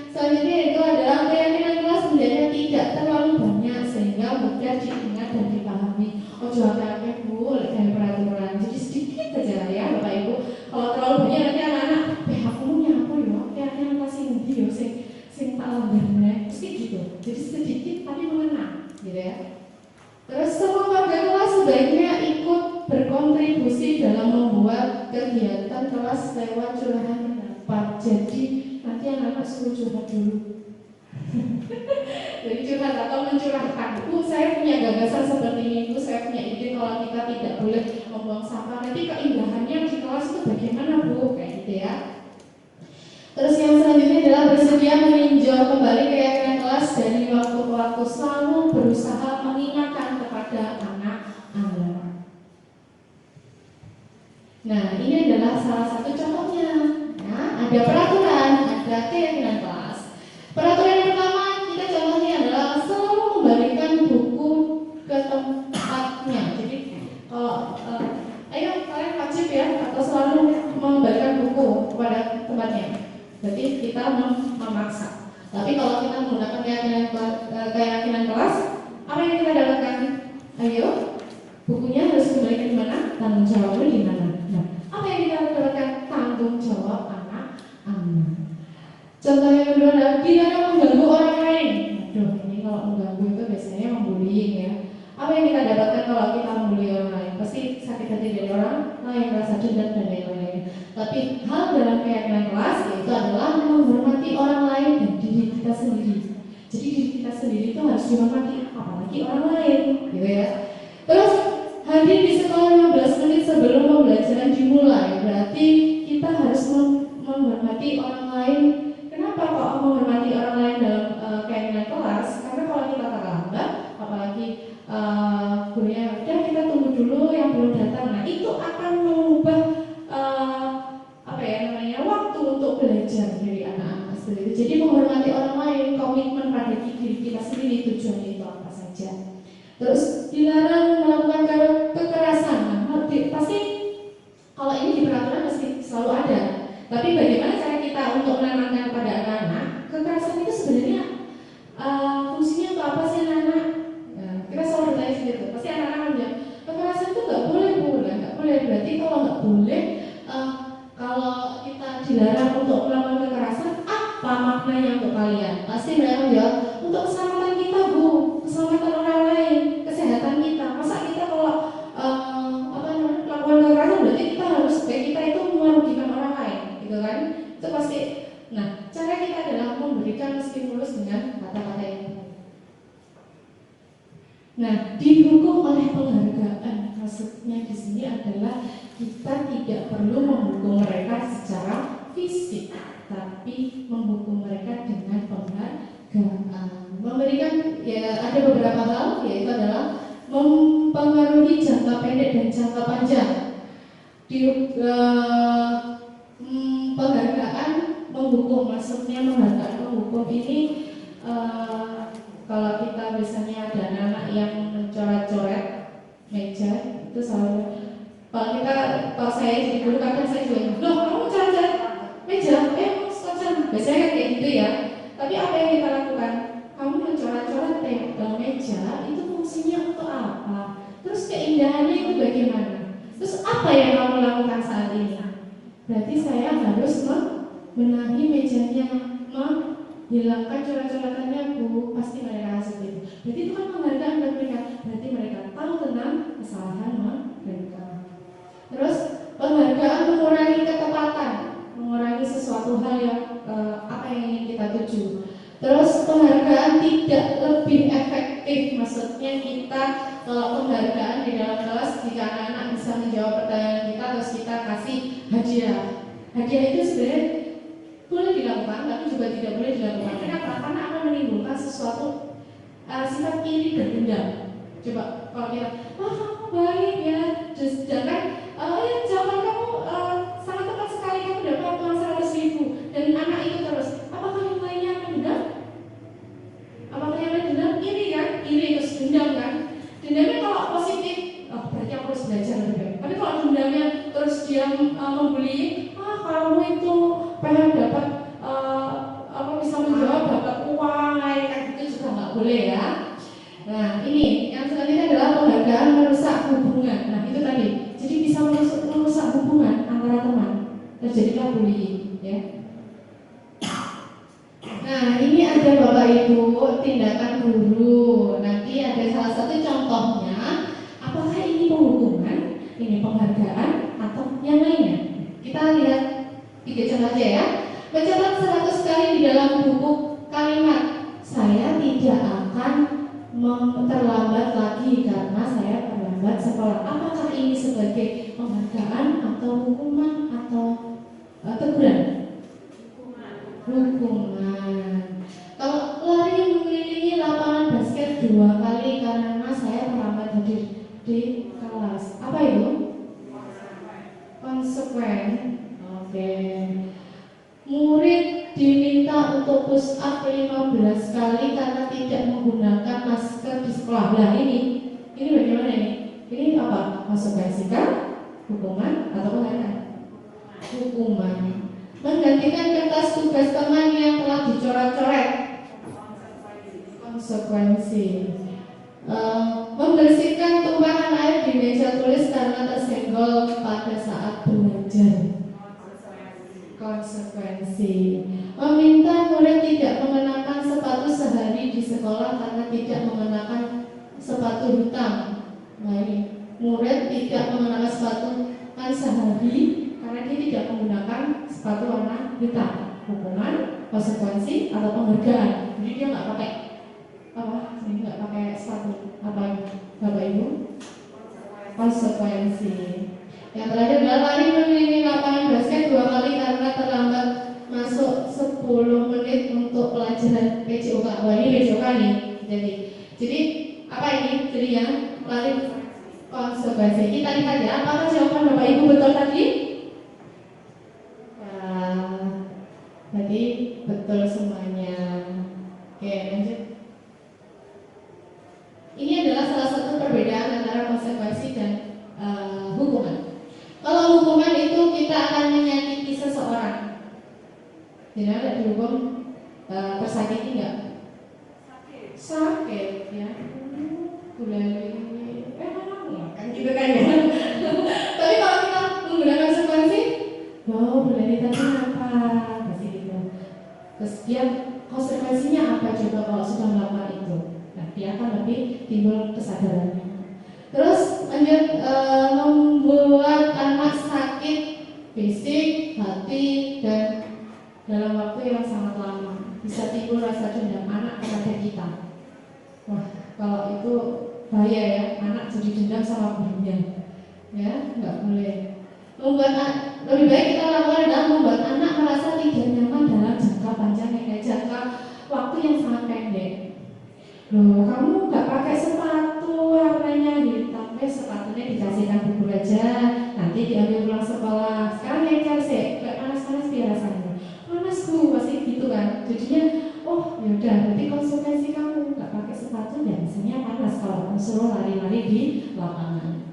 selanjutnya itu adalah keyakinan kelas hendaknya tidak terlalu banyak sehingga mudah diingat dan dipahami. Ojo akeh Bu, kayak peraturan. Jadi sedikit aja ya Bapak Ibu. Kalau terlalu banyak nanti anak-anak, aku nyapa ya, keyakinan kelas ini yo sing tak langgarnya. Mesti gitu. Jadi sedikit tapi mengena, gitu ya. Terus semua warga kelas sebaiknya ikut berkontribusi dalam membuat kegiatan kelas lewat curahan pendapat. Jadi nanti anak-anak suruh curhat dulu. Jadi curhat atau mencurahkan. Bu, saya punya gagasan seperti ini. Bu, saya punya ide kalau kita tidak boleh membuang sampah. Nanti keindahannya di kelas itu bagaimana Bu? Kayak gitu ya. Terus yang selanjutnya adalah bersedia meninjau kembali keyakinan kelas dari waktu ke waktu, selalu berusaha mengingatkan kepada anak-anak. Nah, ini adalah salah satu contohnya. Nah, ada peraturan, ada keyakinan kelas. Peraturan yang pertama, kita contohnya adalah selalu membalikan buku ke tempatnya. Jadi, ayo kalian wajib ya, atau selalu membalikan buku kepada tempatnya. Berarti kita memaksa. Tapi kalau kita menggunakan keyakinan kelas, apa yang kita dapatkan? Ayo, bukunya harus kembalikan di mana? Tanggung jawabnya di mana? Nah, apa yang kita dapatkan? Tanggung jawab anak-anak. Contoh yang kedua adalah dilarang mengganggu orang lain. Aduh, ini kalau mengganggu itu biasanya membullying ya. Apa yang kita dapatkan kalau kita membuli orang lain? Pasti sakit hati dari orang lain, rasa dendam dan lain-lain. Tapi hal dalam keyakinan kelas yaitu adalah menghormati orang lain dan diri kita sendiri. Jadi diri kita sendiri itu harus dihormati, apalagi orang lain, gitu ya. Terus hadir di sekolah 15 menit sebelum pembelajaran dimulai. Berarti kita harus menghormati orang lain. Kenapa kok menghormati orang lain dalam keyakinan kelas? Karena kalau kita terlambat, apalagi gurunya udah kita tunggu dulu yang belum datang. Nah itu akan mengubah waktu untuk belajar dari anak-anak seperti itu. Jadi menghormati orang lain, komitmen pada diri kita sendiri, tujuannya itu apa saja. Terus dilarang melakukan kekerasan. Nah, pasti kalau ini di peraturan pasti selalu ada. Tapi bagaimana cara kita untuk menanamkan pada anak-anak? Kekerasan itu sebenarnya fungsinya untuk apa sih anak-anak? Nah, kita selalu bertanya seperti itu. Pasti anak-anak bilang kekerasan itu nggak boleh Bu, nggak boleh. Berarti kalau nggak boleh, kalau kita dilarang untuk melakukan kekerasan, apa maknanya untuk kalian? Pasti mereka menjawab untuk keselamatan kita Bu, keselamatan orang lain, kesehatan kita. Masa kita kalau melakukan kekerasan berarti kita harus kita itu merugikan orang lain, gitu kan? Itu pasti. Nah, cara kita adalah memberikan stimulus dengan kata-kata yang baik. Nah, didukung oleh penghargaan. Maksudnya di sini adalah kita tidak perlu menghukum mereka secara fisik, tapi menghukum mereka dengan penghargaan. Memberikan ya ada beberapa hal, yaitu adalah mempengaruhi jangka pendek dan jangka panjang. Penghargaan menghukum, maksudnya penghargaan menghukum ini kalau kita biasanya ada anak yang mencoret-coret meja itu selalu kalau saya jadi guru kadang saya juga loh kamu coret-coret meja, biasanya kan kayak gitu ya. Tapi apa yang kita lakukan? Kamu mencoret-coret meja itu fungsinya untuk apa? Terus keindahannya itu bagaimana? Terus apa yang kamu lakukan saat ini? Berarti saya harus membenahi mejanya, menghilangkan coret-coretannya Bu. Pasti mereka seperti itu. Berarti itu kan penghargaan buat mereka. Berarti mereka tahu tentang kesalahan mereka. Terus penghargaan mengurangi ketepatan, mengurangi sesuatu hal yang apa yang ingin kita tuju. Terus penghargaan tidak lebih efektif, maksudnya kita kalau penghargaan di dalam kelas jika anak-anak bisa menjawab pertanyaan kita terus kita kasih hadiah. Hadiah itu sebenarnya boleh dilakukan tapi juga tidak boleh dilakukan. Kenapa? Karena akan menimbulkan sesuatu sifat iri dan dendam. Coba kalau kita, kamu baik ya, sedangkan jawaban kamu sangat tepat sekali, kamu dapat uang 100.000 dan anak itu terus. Apakah yang lainnya akan dendam? Apakah yang lain dendam? Iri kan? Iri terus dendam kan? Dendamnya kalau positif, berarti aku harus belajar lebih baik. Tapi kalau dendamnya terus dia membuli, kamu itu pengen dapat bisa menjual nggak boleh ya. Nah ini yang selanjutnya adalah penghargaan merusak hubungan. Nah itu tadi, jadi bisa merusak hubungan antara teman, terjadilah bullying ya. Nah ini ada Bapak Ibu tindakan guru. Nanti ada salah satu contohnya. Apakah ini penghukuman, ini penghargaan, atau yang lainnya? Kita lihat 3 contoh aja ya. Mencatat 100 kali di dalam buku kalimat saya tidak akan terlambat lagi karena saya terlambat sekolah. Apakah ini sebagai penghargaan atau hukuman atau teguran? Hukuman. Kalau lari mengelilingi lapangan basket 2 kali karena saya terlambat hadir di kelas, apa itu? Konsekuen. Oke. Murid diminta untuk push up 15 kali karena tidak menggunakan masker di sekolah. Nah ini bagaimana ini? Ini apa? Konsekuensi kah? Hukuman atau penghargaan? Hukuman. Menggantikan kertas tugas teman yang telah dicoret-coret. Konsekuensi. Membersihkan tumpahan air di meja tulis karena tersenggol pada saat belajar. Konsekuensi. Meminta murid tidak mengenakan sepatu sehari di sekolah karena tidak mengenakan sepatu hitam. Nah ini, murid tidak mengenakan sepatu kan sehari karena dia tidak menggunakan sepatu warna hitam. Hukuman, konsekuensi, atau penghargaan. Jadi dia nggak pakai apa? Ini nggak pakai sepatu. Apa Bapak Ibu? Konsekuensi. Yang terakhir adalah lari mengelilingi lapangan basket 2 kali karena terlambat masuk 10 menit untuk pelajaran PJOK. Wah ini PJOK nih. Jadi apa ini? Jadi yang lari konsekuensi. Kita lihat ya, apakah jawaban Bapak Ibu betul tadi? Jadi betul semuanya. Oke, lanjut. Ini adalah salah satu perbedaan antara konsekuensi dan hukuman. Kalau hukuman itu kita akan menyakiti seseorang. Jadi ada dihukum tersakiti nggak? Sakit ya. Gulali kan gitu kan ya. Tapi kalau kita menggunakan konsekuensi, gulali tadi apa? Terus dia konsekuensinya apa coba kalau sudah melakukan itu? Nah, dia akan lebih timbul kesadarannya. Terus lanjut, membuat anak sakit fisik, hati, dan dalam waktu yang sangat lama. Bisa timbul rasa dendam anak kepada kita. Wah, kalau itu bahaya ya, anak jadi dendam sama gurunya. Ya, nggak boleh. Lebih baik kita lakukan adalah membuat anak merasa tidak nyaman dalam jangka panjang, jangka waktu yang sangat pendek. Loh, kamu nggak pakai sepatu warnanya hitam, sepatunya dikasihkan buku aja, nanti diambil pulang sekolah. Sekarang ngecer sih, kayak panas-panas biasanya. Panas bu, pasti gitu kan. Jadinya, oh yaudah, berarti konsekuensi kamu nggak pakai sepatu ya, biasanya panas kalau kamu suruh lari-lari di lapangan.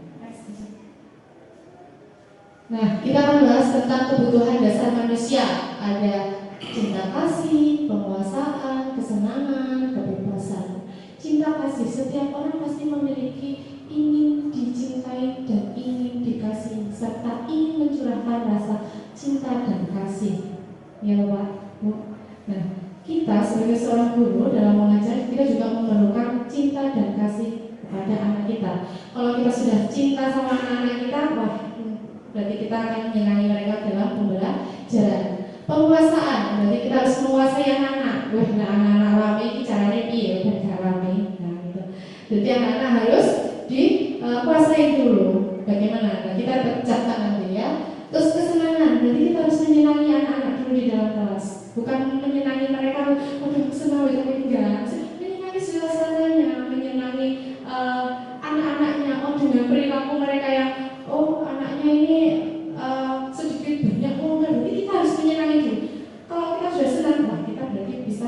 Nah, kita akan bahas tentang kebutuhan dasar manusia. Ada cinta kasih, penguasaan, kesenangan, kebebasan. Cinta kasih, setiap orang pasti memiliki ingin dicintai dan ingin dikasih, serta ingin mencurahkan rasa cinta dan kasih. Ya Pak, Bu. Nah, kita sebagai seorang guru dalam mengajar, kita juga memerlukan cinta dan kasih kepada anak kita. Kalau kita sudah cinta sama anak-anak kita, wah, berarti kita akan menyenangi mereka dalam pembelajaran. Penguasaan, berarti kita harus menguasai anak-anak. Wah, anak-anak rame ini caranya piye, udah gak rame. Nah, gitu. Jadi anak-anak harus dikuasai dulu. Bagaimana? Nah, kita pecahkan nanti ya. Terus kesenangan, berarti kita harus menyenangi anak-anak dulu di dalam kelas. Bukan menyenangi mereka, udah senang itu enggak. Menyenangi suasananya, menyenangi anak-anaknya. Oh, dengan perilaku mereka yang anaknya ini sedikit banyak berarti kita harus menyenangi dulu. Kalau kita sudah senang, wah kita berarti bisa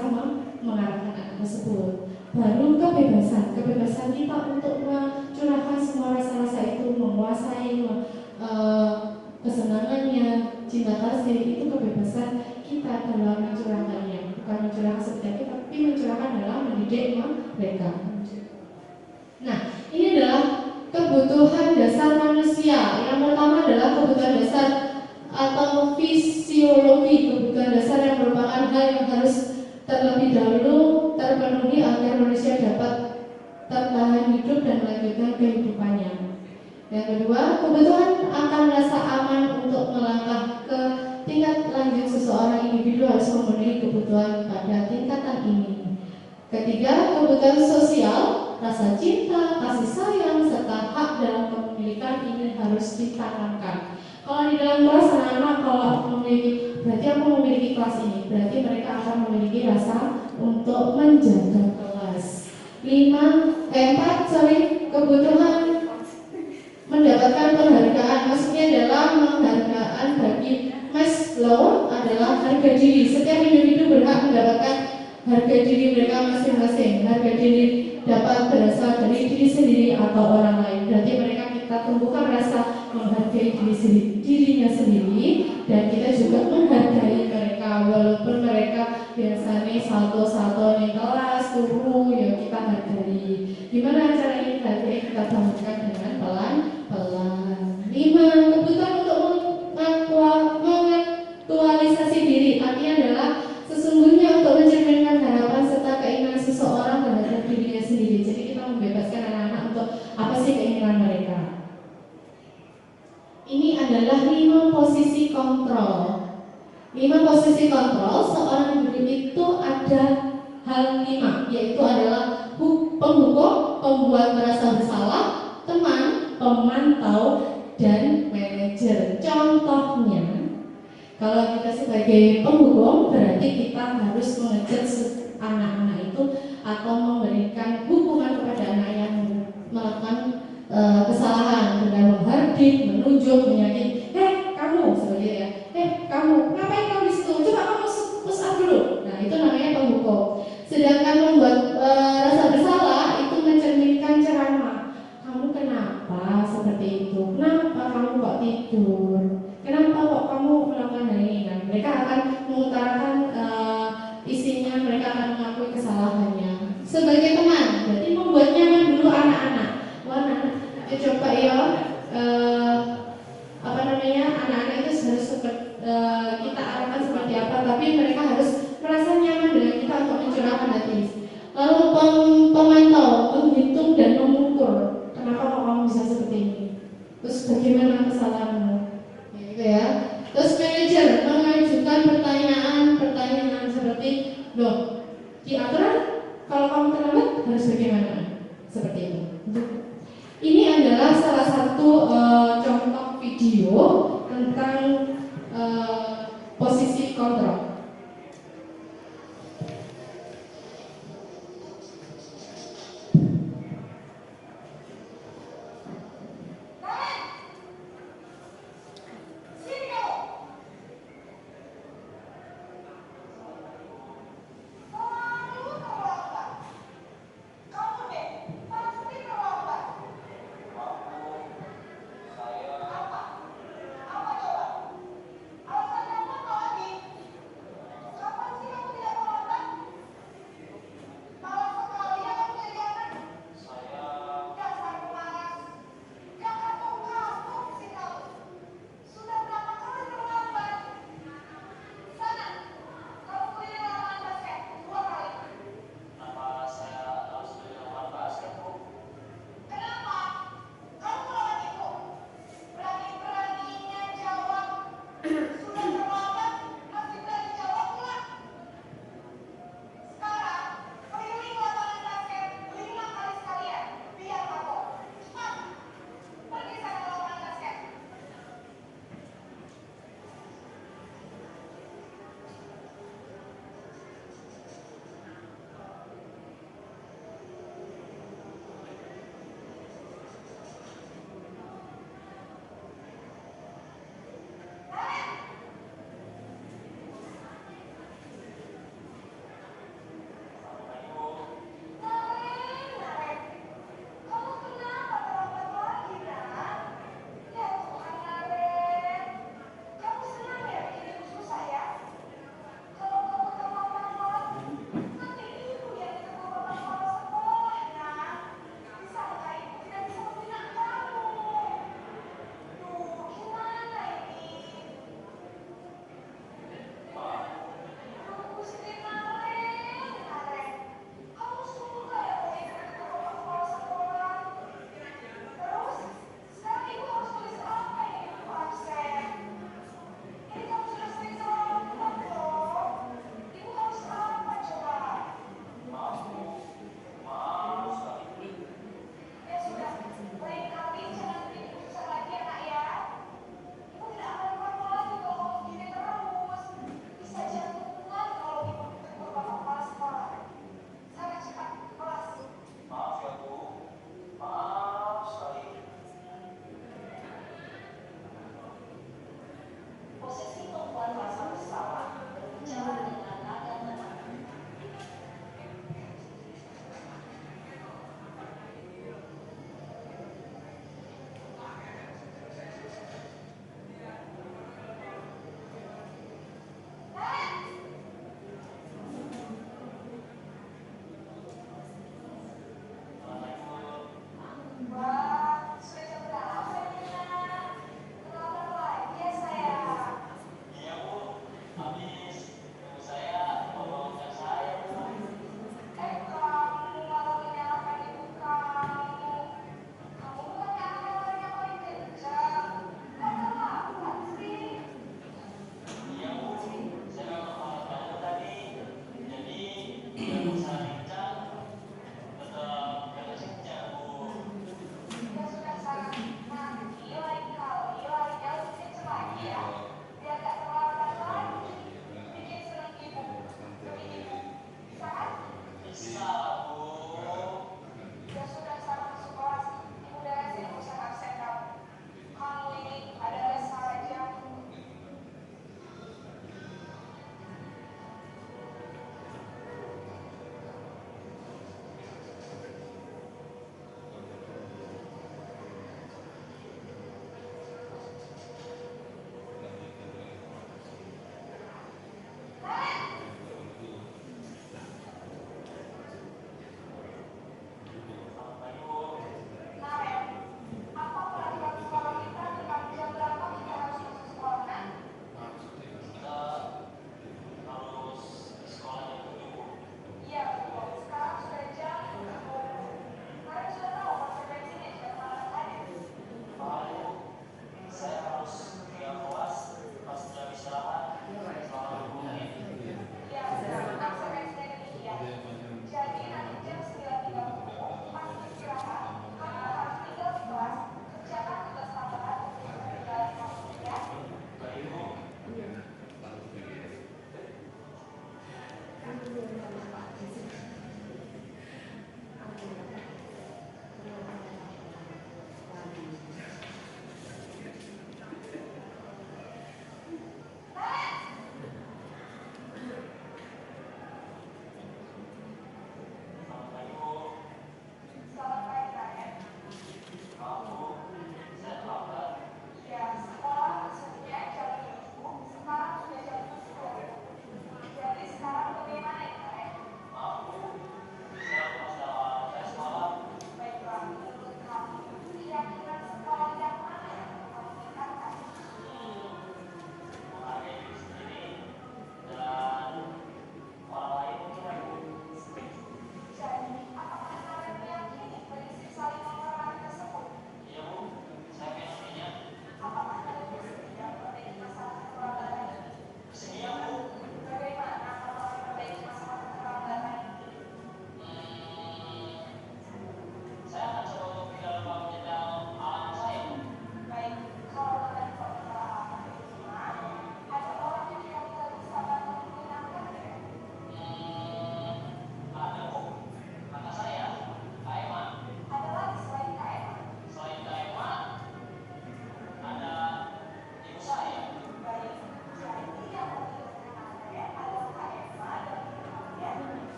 mengarahkan anak tersebut. Baru kebebasan kita untuk mencurahkan semua rasa-rasa itu, menguasai kesenangannya, cinta kasih, itu kebebasan kita dalam mencurahkannya. Bukan mencurahkan seperti itu, tapi mencurahkan dalam mendidik mendidik mereka. Nah, ini adalah kebutuhan dasar manusia. Yang pertama adalah kebutuhan dasar atau fisiologi, kebutuhan dasar yang merupakan hal yang harus terlebih dahulu terpenuhi agar manusia dapat tertahan hidup dan melanjutkan kehidupannya. Yang kedua, kebutuhan akan rasa aman untuk melangkah ke tingkat lanjut seseorang individu harus memenuhi kebutuhan pada tingkatan ini. Ketiga, kebutuhan sosial, rasa cinta, kasih sayang, serta hak dalam kepemilikan ini harus ditanamkan. Kalau di dalam kelas anak-anak kalau memiliki, berarti aku memiliki kelas ini, berarti mereka akan memiliki rasa untuk menjaga kelas. 4, kebutuhan mendapatkan penghargaan, maksudnya adalah penghargaan bagi Maslow adalah harga diri. Setiap individu berhak mendapatkan harga diri mereka masing-masing. Harga diri dapat berasal dari diri sendiri atau orang lain. Berarti mereka kita tumbuhkan rasa menghargai dirinya sendiri, dan kita juga menghargai mereka walaupun mereka biasanya salto-salto di kelas, turu, ya kita hargai. Gimana caranya kita hargai? Kita bangunkan dengan pelan-pelan. 5, kebutuhan untuk mengaktualisasi diri, artinya adalah sesungguhnya untuk mencerminkan harapan serta keinginan seseorang terhadap dirinya sendiri. Jadi kita membebaskan anak-anak untuk apa sih keinginan mereka. Ini adalah 5 posisi kontrol. 5 posisi kontrol seorang individu itu ada hal 5, yaitu adalah penghukum, pembuat merasa bersalah, teman, pemantau, dan manajer. Contohnya, kalau kita sebagai penghukum berarti kita harus mengejar anak-anak itu atau memberikan hukuman kepada anak yang melakukan kesalahan dengan menghardik, menunjuk, menyakiti. Kamu seperti ya. Kamu ngapain kamu di situ? Coba kamu push up dulu. Nah, itu namanya penghukum. Sedangkan membuat rasa bersalah itu mencerminkan ceramah. Kamu kenapa seperti itu? Kenapa kamu kok tidur? Kenapa kok kamu melakukan hal ini? Nah, mereka akan mengutarakan isinya, mereka akan mengakui kesalahannya. Sebagai teman, berarti membuat nyaman dulu anak-anak. Wah, coba ya, anak-anak itu harus kita arahkan seperti apa, tapi mereka harus merasa nyaman dengan kita untuk mencurahkan hati. Lalu pemantau, menghitung dan mengukur. Kenapa kok kamu bisa seperti ini? Terus bagaimana kesalahanmu? Gitu ya. Terus manajer mengajukan pertanyaan seperti, loh, di aturan kalau kamu terlambat harus bagaimana? Seperti itu. Ini adalah salah satu contoh video tentang posisi kontrol.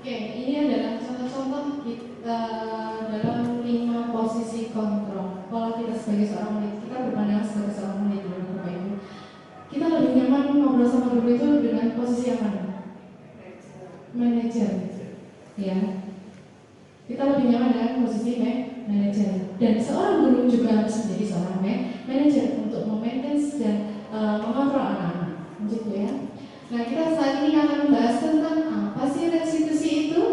Oke, ini adalah contoh-contoh dalam 5 posisi kontrol. Kalau kita sebagai seorang murid, kita berpandangan sebagai seorang murid dulu, Bapak Ibu. Kita lebih nyaman ngobrol sama guru itu dengan posisi yang mana? Manajer. Ya. Kita lebih nyaman dengan posisi manajer. Dan seorang guru juga harus menjadi seorang manajer untuk memaintain dan mengontrol anak-anak. Gitu ya. Nah, kita saat ini akan membahas tentang apa sih restitusi itu?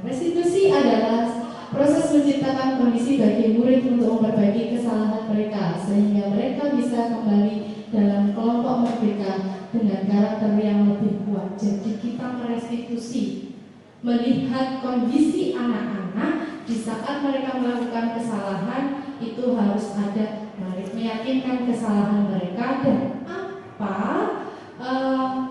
Restitusi adalah proses menciptakan kondisi bagi murid untuk memperbaiki kesalahan mereka sehingga mereka bisa kembali dalam kelompok merdeka dengan karakter yang lebih kuat. Jadi kita merestitusi, melihat kondisi anak-anak di saat mereka melakukan kesalahan itu harus ada meyakinkan kesalahan mereka dan apa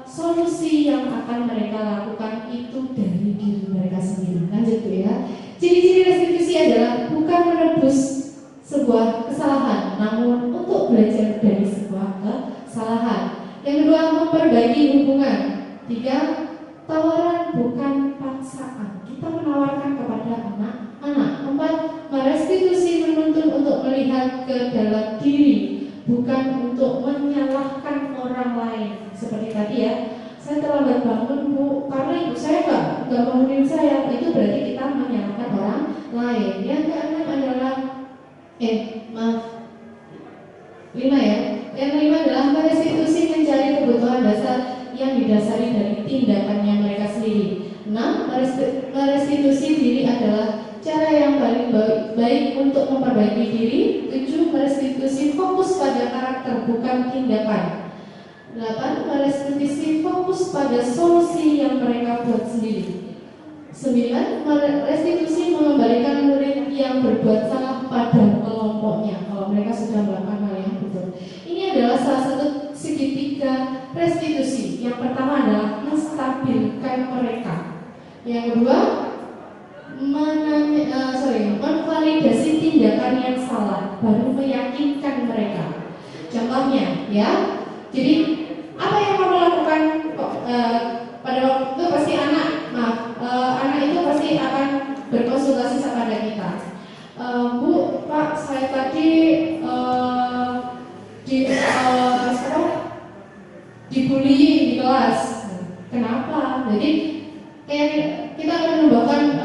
solusi yang akan mereka lakukan itu dari diri mereka sendiri. Lanjut ya. Ciri-ciri restitusi adalah bukan menebus sebuah kesalahan, namun untuk belajar dari sebuah kesalahan. Yang kedua, memperbaiki hubungan. 3, tawaran bukan paksaan. Kita menawarkan kepada anak-anak. 4, merestitusi menuntun untuk melihat ke dalam diri, bukan untuk menyalahkan orang lain. Seperti tadi ya, saya terlambat bangun Bu, karena ibu saya nggak bangunin saya. Itu berarti kita menyalahkan orang lain. Yang keenam adalah 5 ya. Yang kelima adalah merestitusi mencari kebutuhan dasar yang didasari dari tindakannya mereka sendiri. 6, merestitusi diri adalah cara yang paling baik untuk memperbaiki diri. 7, merestitusi fokus pada karakter bukan tindakan. 8, merestitusi fokus pada solusi yang mereka buat sendiri. 9, merestitusi mengembalikan murid yang berbuat salah pada kelompoknya kalau mereka sudah melakukan hal yang betul. Ini adalah salah satu segitiga restitusi. Yang pertama adalah menstabilkan mereka. Yang kedua, memvalidasi tindakan yang salah, baru meyakinkan mereka. Contohnya, ya. Jadi apa yang kamu lakukan pada waktu itu pasti anak itu pasti akan berkonsultasi kepada kita. Bu, Pak, saya tadi dibully di kelas. Kenapa? Jadi kayak kita akan membawakan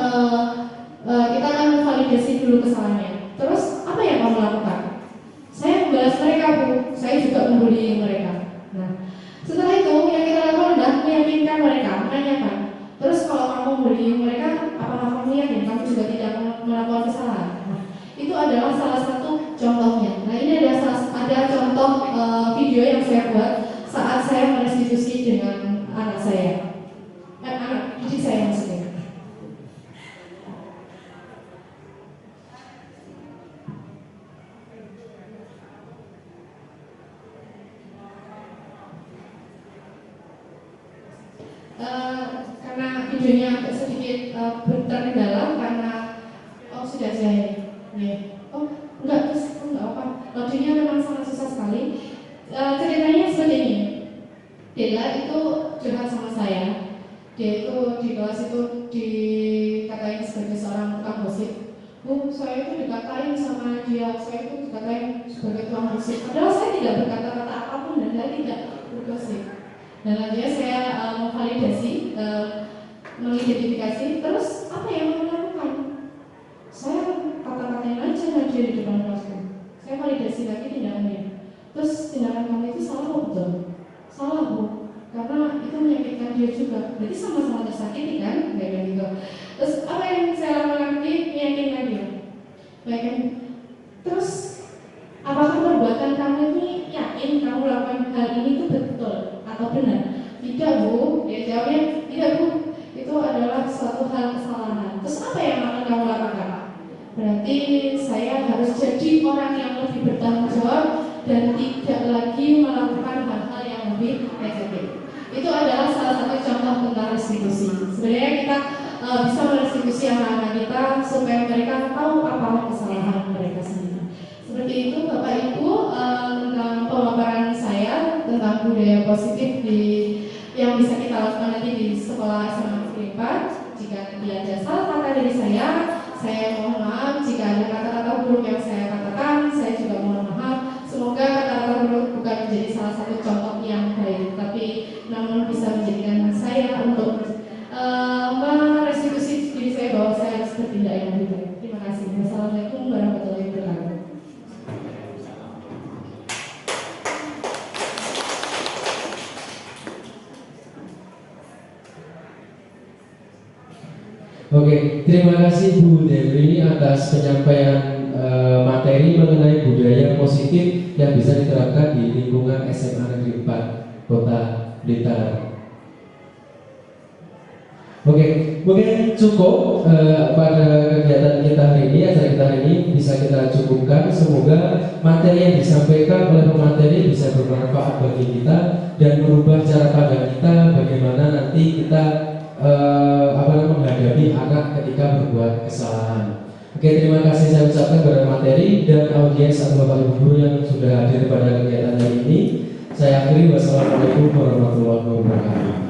kita akan validasi dulu kesalahannya. Terus apa yang kamu lakukan? Saya membalas mereka Bu, saya juga membuli mereka. Nah, setelah itu yang kita lakukan adalah meyakinkan mereka, menanyakan. Terus kalau kamu membuli mereka, apakah kamu yakin kamu juga tidak melakukan kesalahan? Nah, itu adalah salah satu contohnya. Nah, ini ada contoh video yang saya buat saat saya merestitusi dengan anak saya, anak didik saya maksudnya. Karena videonya agak sedikit terkendala karena sudah saya enggak apa, audionya memang sangat susah sekali. Ceritanya seperti ini. Dela itu curhat sama saya. Dia itu di kelas itu dikatain sebagai seorang tukang gosip. Bu, saya itu dikatain sama dia, saya itu dikatain sebagai tukang gosip. Padahal saya tidak berkata-kata apapun dan saya tidak bergosip. Dan lanjutnya saya memvalidasi, mengidentifikasi. Terus apa yang kamu lakukan? Saya kata-katain aja dia di depan kelasku. Saya validasi lagi tindakannya. Terus tindakan kamu itu salah atau betul? Salah Bu, karena itu menyakitkan dia juga. Berarti sama-sama tersakiti kan? Kayak gitu. Terus apa yang saya lakukan lagi? Meyakinkan dia. Baik. Terus apakah perbuatan kamu ini yakin kamu lakukan hal ini itu betul atau benar? Tidak Bu, dia jawabnya tidak Bu, itu adalah suatu hal kesalahan. Terus apa yang akan kamu lakukan? Berarti saya harus jadi orang yang lebih bertanggung jawab dan tidak lagi melakukan hal-hal yang lebih negatif. Itu adalah salah satu contoh tentang restitusi. Sebenarnya kita bisa merestitusi anak-anak kita supaya mereka tahu apa kesalahan mereka sendiri. Seperti itu Bapak Ibu, tentang pemaparan saya tentang budaya positif yang bisa kita lakukan nanti di sekolah SMA Negeri 4. Jika nanti ada salah kata dari saya mohon maaf. Jika ada kata-kata buruk yang saya katakan, saya juga mohon maaf. Semoga kata-kata buruk bukan menjadi salah satu contoh yang baik, tapi namun bisa menjadikan saya untuk merestitusi diri saya bahwa saya harus bertindak yang lebih baik. Terima kasih. Wassalamualaikum warahmatullahi wabarakatuh. Oke, terima kasih Bu Dewi atas penyampaian materi mengenai budaya positif yang bisa diterapkan di lingkungan SMA Negeri 4 Kota Blitar. Oke, mungkin cukup pada kegiatan kita hari ini, acara kita hari ini bisa kita cukupkan. Semoga materi yang disampaikan oleh pemateri bisa bermanfaat bagi kita dan merubah cara pandang kita bagaimana nanti kita menghadapi anak ketika berbuat kesalahan. Oke, terima kasih saya ucapkan kepada materi dan audiens atau Bapak Ibu guru yang sudah hadir pada kegiatan hari ini. Saya akhiri, wassalamualaikum warahmatullahi wabarakatuh.